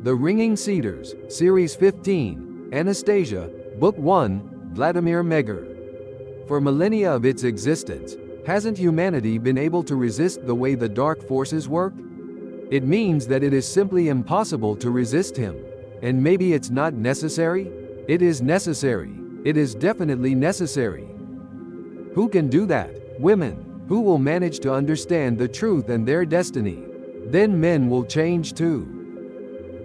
The Ringing Cedars, Series 15, Anastasia, Book 1, Vladimir Megre. For millennia of its existence, hasn't humanity been able to resist the way the dark forces work? It means that it is simply impossible to resist him. And maybe it's not necessary? It is necessary. It is definitely necessary. Who can do that? Women. Who will manage to understand the truth and their destiny? Then men will change too.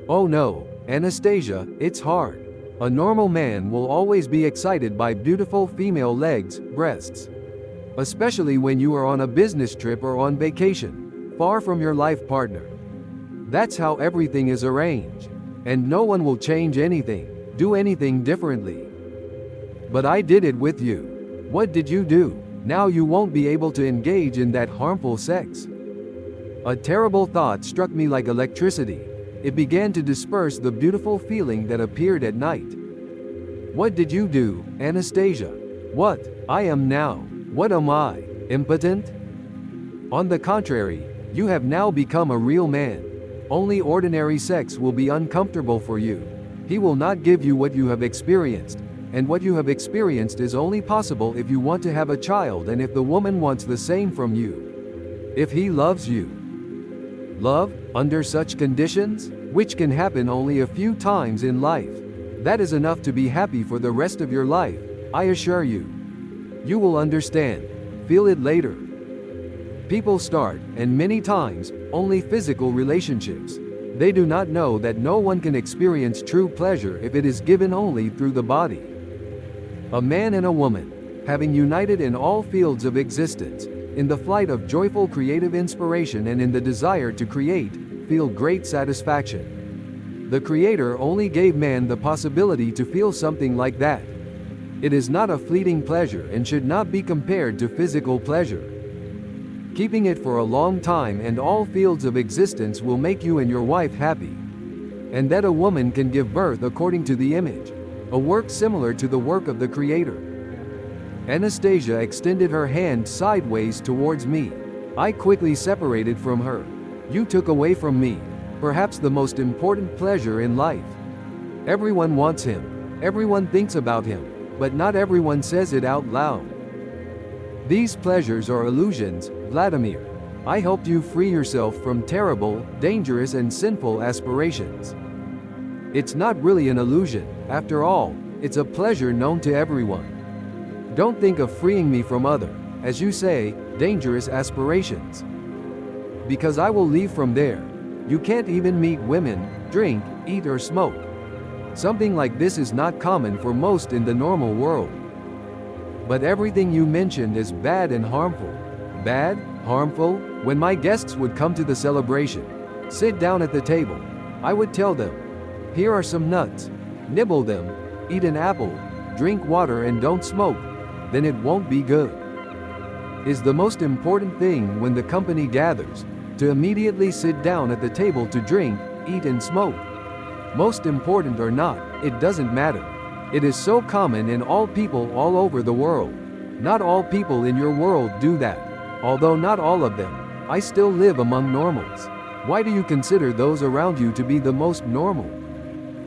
Oh no, Anastasia, it's hard. A normal man will always be excited by beautiful female legs, breasts. Especially when you are on a business trip or on vacation, far from your life partner. That's how everything is arranged. And no one will change anything, do anything differently. But I did it with you. What did you do? Now you won't be able to engage in that harmful sex. A terrible thought struck me like electricity. It began to disperse the beautiful feeling that appeared at night. What did you do, Anastasia? What? I am now. What am I? Impotent? On the contrary, you have now become a real man. Only ordinary sex will be uncomfortable for you. He will not give you what you have experienced. And what you have experienced is only possible if you want to have a child and if the woman wants the same from you. If he loves you. Love, under such conditions, which can happen only a few times in life. That is enough to be happy for the rest of your life, I assure you. You will understand. Feel it later. People start, and many times, only physical relationships. They do not know that no one can experience true pleasure if it is given only through the body. A man and a woman, having united in all fields of existence, in the flight of joyful creative inspiration and in the desire to create, feel great satisfaction. The Creator only gave man the possibility to feel something like that. It is not a fleeting pleasure and should not be compared to physical pleasure. Keeping it for a long time and all fields of existence will make you and your wife happy. And that a woman can give birth according to the image, a work similar to the work of the Creator. Anastasia extended her hand sideways towards me. I quickly separated from her. You took away from me, perhaps the most important pleasure in life. Everyone wants him. Everyone thinks about him, but not everyone says it out loud. These pleasures are illusions, Vladimir. I helped you free yourself from terrible, dangerous and sinful aspirations. It's not really an illusion, after all, it's a pleasure known to everyone. Don't think of freeing me from other, as you say, dangerous aspirations. Because I will leave from there. You can't even meet women, drink, eat or smoke. Something like this is not common for most in the normal world. But everything you mentioned is bad and harmful. Bad, harmful. When my guests would come to the celebration, sit down at the table, I would tell them, here are some nuts, nibble them, eat an apple, drink water and don't smoke, then it won't be good. Is the most important thing when the company gathers, to immediately sit down at the table to drink, eat and smoke. Most important or not, it doesn't matter. It is so common in all people all over the world. Not all people in your world do that. Although not all of them, I still live among normals. Why do you consider those around you to be the most normal?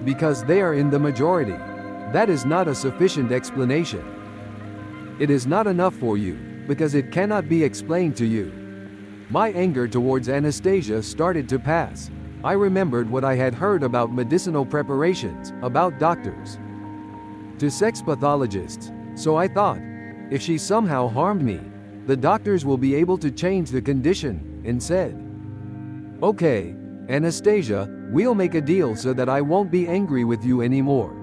Because they are in the majority. That is not a sufficient explanation. It is not enough for you, because it cannot be explained to you. My anger towards Anastasia started to pass. I remembered what I had heard about medicinal preparations, about doctors. To sex pathologists, so I thought, if she somehow harmed me, the doctors will be able to change the condition, and said, okay, Anastasia, we'll make a deal so that I won't be angry with you anymore.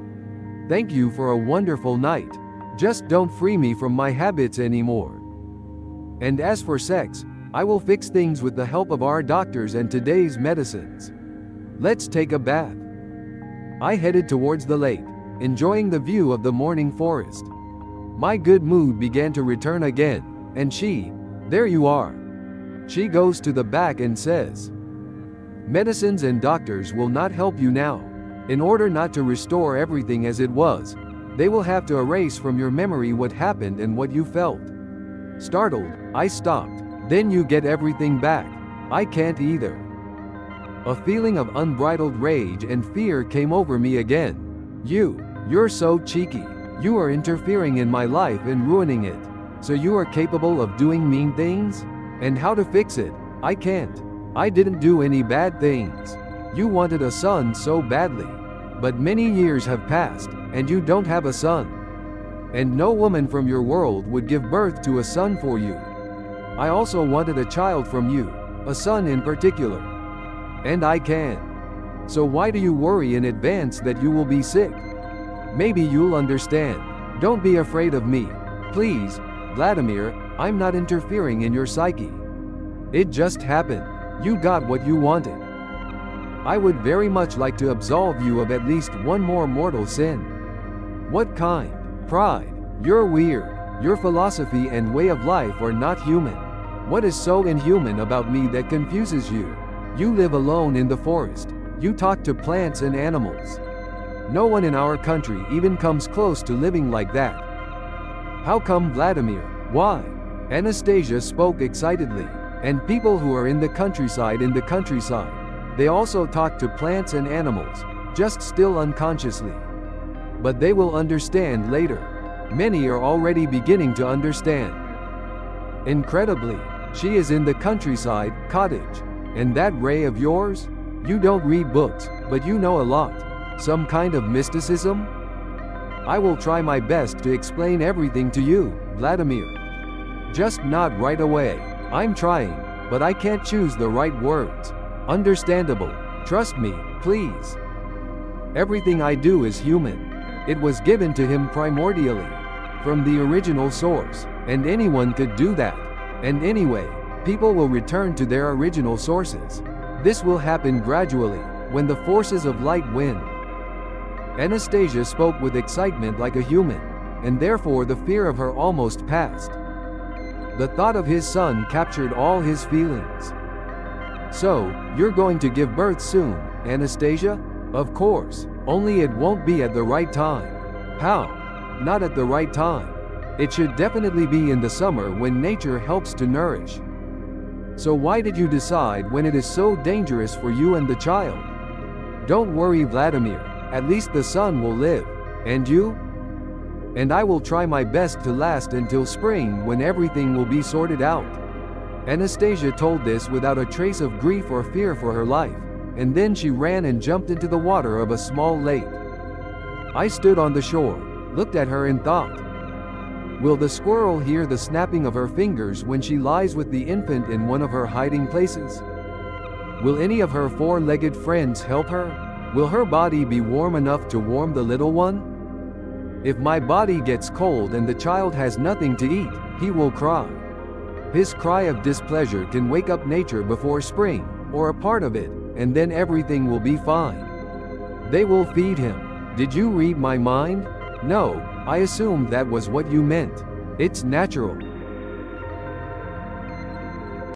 Thank you for a wonderful night. Just don't free me from my habits anymore. And as for sex, I will fix things with the help of our doctors and today's medicines. Let's take a bath. I headed towards the lake, enjoying the view of the morning forest. My good mood began to return again, and there you are. She goes to the back and says, medicines and doctors will not help you now. In order not to restore everything as it was, they will have to erase from your memory what happened and what you felt. Startled, I stopped. Then you get everything back. I can't either. A feeling of unbridled rage and fear came over me again. You're so cheeky. You are interfering in my life and ruining it. So you are capable of doing mean things? And how to fix it? I can't. I didn't do any bad things. You wanted a son so badly. But many years have passed, and you don't have a son. And no woman from your world would give birth to a son for you. I also wanted a child from you, a son in particular. And I can. So why do you worry in advance that you will be sick? Maybe you'll understand. Don't be afraid of me. Please, Vladimir, I'm not interfering in your psyche. It just happened. You got what you wanted. I would very much like to absolve you of at least one more mortal sin. What kind? Pride. You're weird. Your philosophy and way of life are not human. What is so inhuman about me that confuses you? You live alone in the forest. You talk to plants and animals. No one in our country even comes close to living like that. How come, Vladimir? Why? Anastasia spoke excitedly. And people who are in the countryside, they also talk to plants and animals, just still unconsciously. But they will understand later. Many are already beginning to understand. Incredibly, she is in the countryside, cottage. And that ray of yours? You don't read books, but you know a lot. Some kind of mysticism? I will try my best to explain everything to you, Vladimir. Just not right away. I'm trying, but I can't choose the right words. Understandable. Trust me, please. Everything I do is human. It was given to him primordially, from the original source, and anyone could do that. And anyway, people will return to their original sources. This will happen gradually, when the forces of light win. Anastasia spoke with excitement like a human, and therefore the fear of her almost passed. The thought of his son captured all his feelings. So, you're going to give birth soon, Anastasia? Of course, only it won't be at the right time. How? Not at the right time. It should definitely be in the summer when nature helps to nourish. So why did you decide when it is so dangerous for you and the child? Don't worry, Vladimir, at least the son will live. And you? And I will try my best to last until spring when everything will be sorted out. Anastasia told this without a trace of grief or fear for her life, and then she ran and jumped into the water of a small lake. I stood on the shore, looked at her and thought, will the squirrel hear the snapping of her fingers when she lies with the infant in one of her hiding places? Will any of her four-legged friends help her? Will her body be warm enough to warm the little one? If my body gets cold and the child has nothing to eat, he will cry. His cry of displeasure can wake up nature before spring, or a part of it, and then everything will be fine. They will feed him. Did you read my mind? No, I assumed that was what you meant. It's natural.